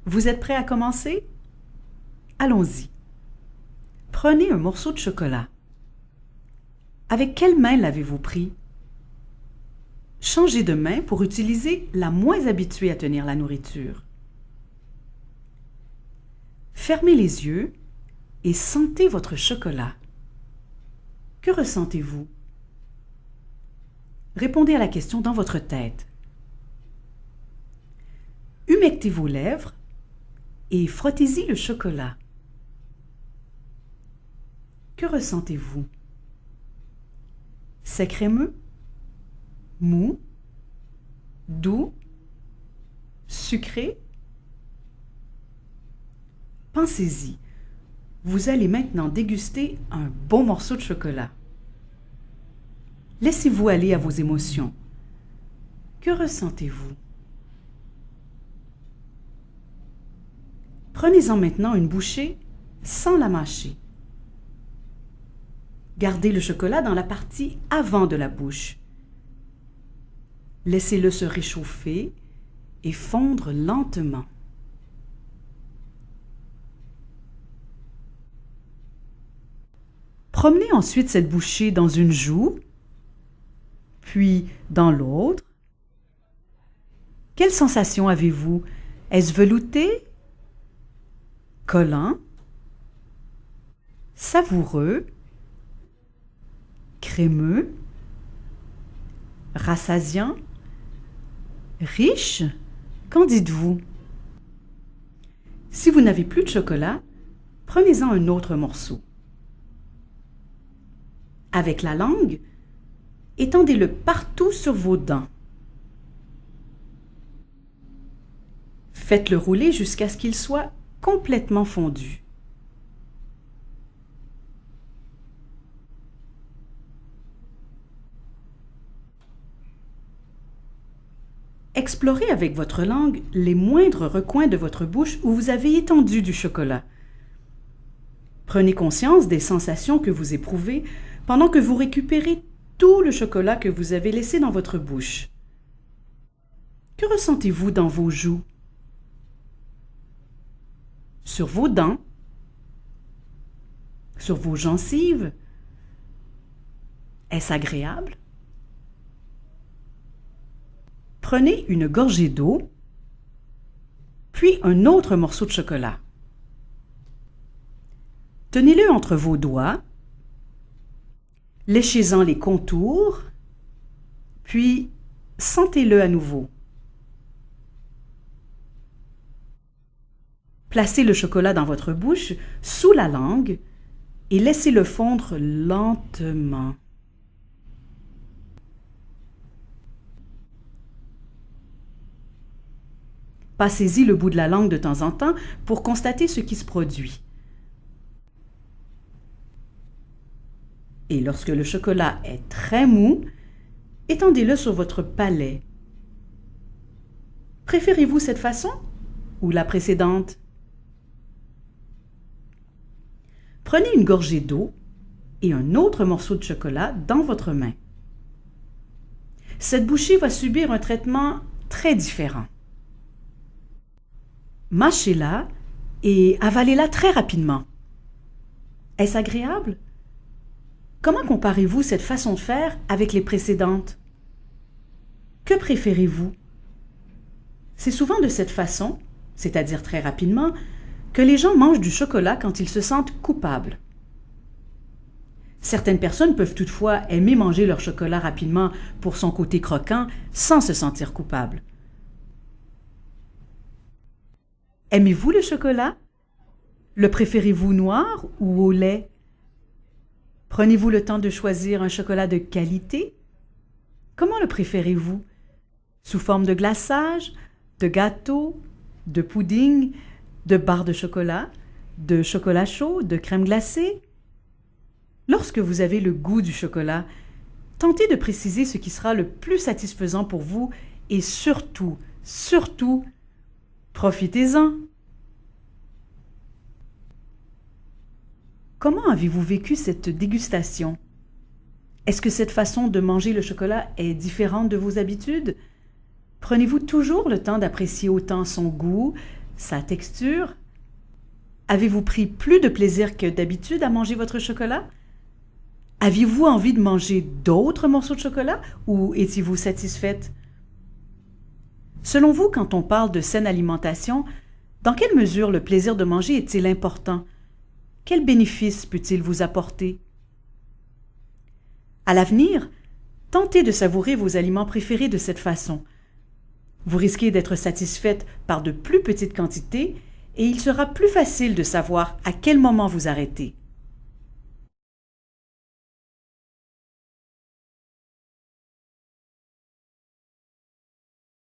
Vous êtes prêt à commencer? Allons-y. Prenez un morceau de chocolat. Avec quelle main l'avez-vous pris? Changez de main pour utiliser la moins habituée à tenir la nourriture. Fermez les yeux et sentez votre chocolat. Que ressentez-vous? Répondez à la question dans votre tête. Humectez vos lèvres et frottez-y le chocolat. Que ressentez-vous? C'est crémeux? Mou? Doux? Sucré? Pensez-y. Vous allez maintenant déguster un bon morceau de chocolat. Laissez-vous aller à vos émotions. Que ressentez-vous? Prenez-en maintenant une bouchée sans la mâcher. Gardez le chocolat dans la partie avant de la bouche. Laissez-le se réchauffer et fondre lentement. Promenez ensuite cette bouchée dans une joue, puis dans l'autre. Quelle sensation avez-vous? Est-ce velouté? Collant? Savoureux? Crémeux? Rassasiant? Riche? Qu'en dites-vous? Si vous n'avez plus de chocolat, prenez-en un autre morceau. Avec la langue, étendez-le partout sur vos dents. Faites-le rouler jusqu'à ce qu'il soit complètement fondu. Explorez avec votre langue les moindres recoins de votre bouche où vous avez étendu du chocolat. Prenez conscience des sensations que vous éprouvez pendant que vous récupérez tout le chocolat que vous avez laissé dans votre bouche. Que ressentez-vous dans vos joues? Sur vos dents? Sur vos gencives? Est-ce agréable? Prenez une gorgée d'eau, puis un autre morceau de chocolat. Tenez-le entre vos doigts, léchez-en les contours, puis sentez-le à nouveau. Placez le chocolat dans votre bouche, sous la langue, et laissez-le fondre lentement. Passez-y le bout de la langue de temps en temps pour constater ce qui se produit. Et lorsque le chocolat est très mou, étendez-le sur votre palais. Préférez-vous cette façon ou la précédente? Prenez une gorgée d'eau et un autre morceau de chocolat dans votre main. Cette bouchée va subir un traitement très différent. Mâchez-la et avalez-la très rapidement. Est-ce agréable? Comment comparez-vous cette façon de faire avec les précédentes? Que préférez-vous? C'est souvent de cette façon, c'est-à-dire très rapidement, que les gens mangent du chocolat quand ils se sentent coupables. Certaines personnes peuvent toutefois aimer manger leur chocolat rapidement pour son côté croquant sans se sentir coupables. Aimez-vous le chocolat? Le préférez-vous noir ou au lait? Prenez-vous le temps de choisir un chocolat de qualité? Comment le préférez-vous? Sous forme de glaçage, de gâteau, de pudding, de barre de chocolat chaud, de crème glacée? Lorsque vous avez le goût du chocolat, tentez de préciser ce qui sera le plus satisfaisant pour vous et surtout, profitez-en. Comment avez-vous vécu cette dégustation? Est-ce que cette façon de manger le chocolat est différente de vos habitudes? Prenez-vous toujours le temps d'apprécier autant son goût, sa texture? Avez-vous pris plus de plaisir que d'habitude à manger votre chocolat? Aviez-vous envie de manger d'autres morceaux de chocolat ou étiez-vous satisfaite? Selon vous, quand on parle de saine alimentation, dans quelle mesure le plaisir de manger est-il important? Quels bénéfices peut-il vous apporter? À l'avenir, tentez de savourer vos aliments préférés de cette façon. Vous risquez d'être satisfaite par de plus petites quantités et il sera plus facile de savoir à quel moment vous arrêter.